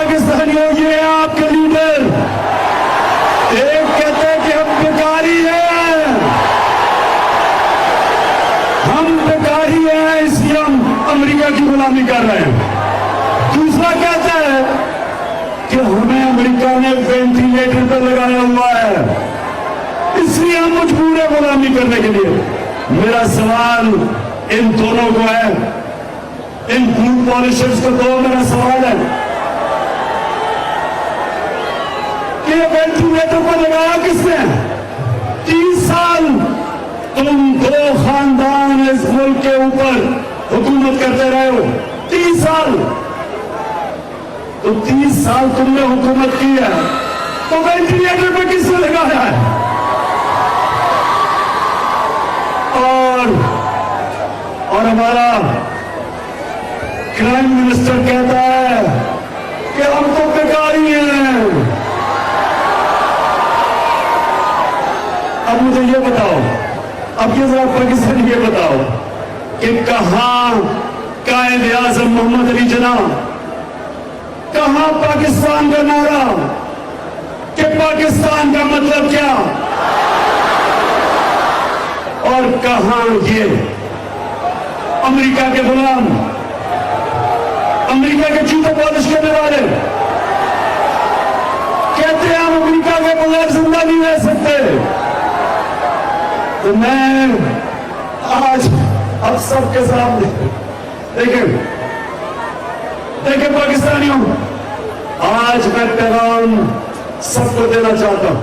پاکستانیوں یہ ہیں آپ کے لیڈر. ایک کہتے ہیں کہ ہم بیکاری ہیں، ہم بیکاری ہیں اس لیے ہم امریکہ کی غلامی کر رہے ہیں. دوسرا کہتا ہے کہ ہمیں امریکہ نے وینٹیلیٹر پر لگایا ہوا ہے اس لیے ہم مجبور ہیں غلامی کرنے کے لیے. میرا سوال ان دونوں کو ہے، ان فوڈ پالیشرز کو دو. میرا سوال ہے کہ وینٹیلیٹر پر لگایا کس نے؟ 30 سال تم دو خاندان اس ملک کے اوپر حکومت کرتے رہے ہو. 30 سال تو 30 سال تم نے حکومت کی ہے تو وینٹیلیٹر پہ کس نے لگایا ہے؟ اور ہمارا کرائم منسٹر کہتا ہے کہ ہم تو بیکاری ہیں. اب مجھے یہ بتاؤ، اب یہ ذرا پاکستانی یہ بتاؤ کہ کہاں قائد اعظم محمد علی جناح، کہاں پاکستان کا نعرہ کہ پاکستان کا مطلب کیا، اور کہاں یہ امریکہ کے غلام، امریکہ کے جوتے پالش کرنے والے کہتے ہیں ہم امریکہ کے بغیر زندہ نہیں رہ سکتے. تو میں آج اب سب کے سامنے دیکھیں پاکستانیوں، آج میں پیغام سب کو دینا چاہتا ہوں.